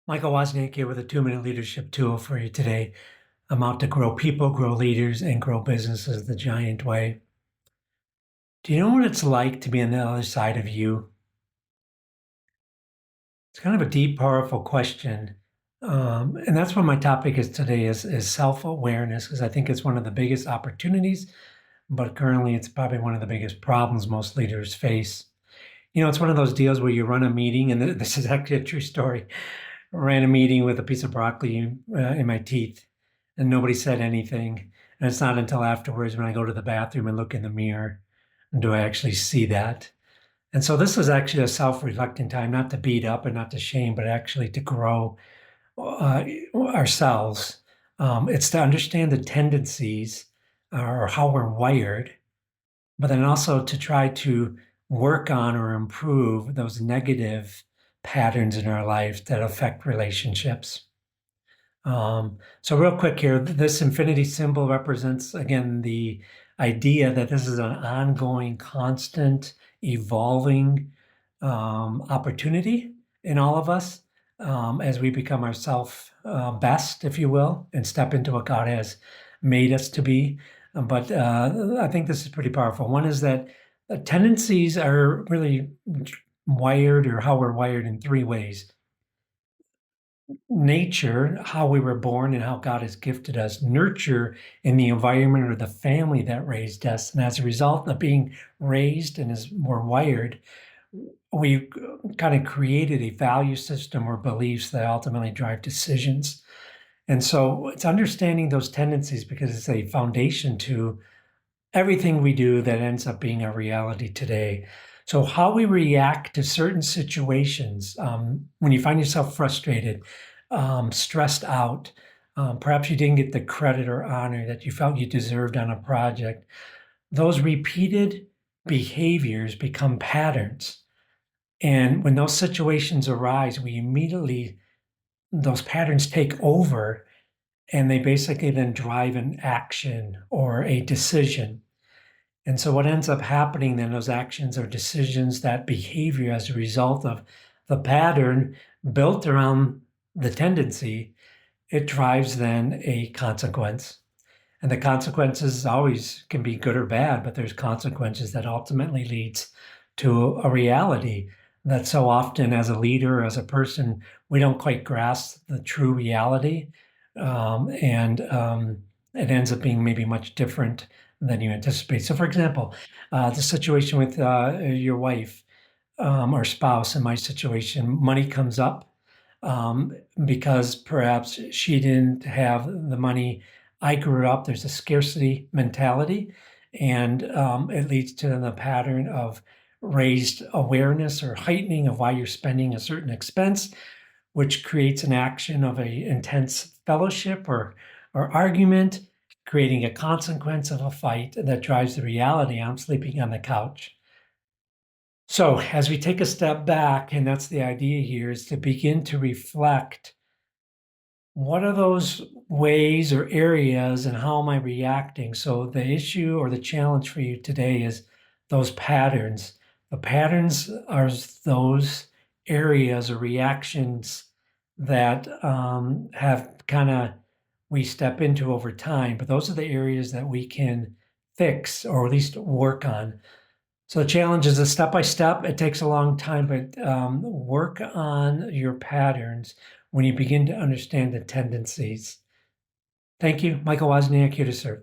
Michael Wozniak here with a 2-minute leadership tool for you today. I'm out to grow people, grow leaders, and grow businesses the giant way. Do you know what it's like to be on the other side of you? It's kind of a deep, powerful question. And that's what my topic is today is self-awareness, because I think it's one of the biggest opportunities, but currently it's probably one of the biggest problems most leaders face. It's one of those deals where you run a meeting, and this is actually a true story. I ran a meeting with a piece of broccoli in my teeth, and nobody said anything. And it's not until afterwards when I go to the bathroom and look in the mirror, do I actually see that. And so this was actually a self-reflecting time, not to beat up and not to shame, but actually to grow ourselves. It's to understand the tendencies or how we're wired, but then also to try to work on or improve those negative patterns in our life that affect relationships. So real quick here, this infinity symbol represents, again, the idea that this is an ongoing, constant, evolving opportunity in all of us as we become our self best, if you will, and step into what God has made us to be. But I think this is pretty powerful. One is that tendencies are really wired, or how we're wired, in three ways: nature, how we were born and how God has gifted us; nurture, in the environment or the family that raised us. And as a result of being raised and as more wired, we kind of created a value system or beliefs that ultimately drive decisions. And so it's understanding those tendencies, because it's a foundation to everything we do that ends up being our reality today. So how we react to certain situations, when you find yourself frustrated, stressed out, perhaps you didn't get the credit or honor that you felt you deserved on a project, those repeated behaviors become patterns. And when those situations arise, those patterns take over, and they basically then drive an action or a decision. And so what ends up happening then, those actions or decisions, that behavior as a result of the pattern built around the tendency, it drives then a consequence. And the consequences always can be good or bad, but there's consequences that ultimately leads to a reality that so often, as a leader, as a person, we don't quite grasp the true reality. And it ends up being maybe much different than you anticipate. So, for example, the situation with your wife or spouse, in my situation, money comes up um, because perhaps she didn't have the money. I grew up, there's a scarcity mentality, and it leads to the pattern of raised awareness or heightening of why you're spending a certain expense, which creates an action of a intense fellowship or argument, creating a consequence of a fight that drives the reality: I'm sleeping on the couch. So as we take a step back, and that's the idea here, is to begin to reflect: what are those ways or areas, and how am I reacting? So the issue or the challenge for you today is those patterns. The patterns are those areas or reactions that have kind of we step into over time, but those are the areas that we can fix or at least work on. So the challenge is a step by step. It takes a long time, but work on your patterns when you begin to understand the tendencies. Thank you. Michael Wozniak, here to serve.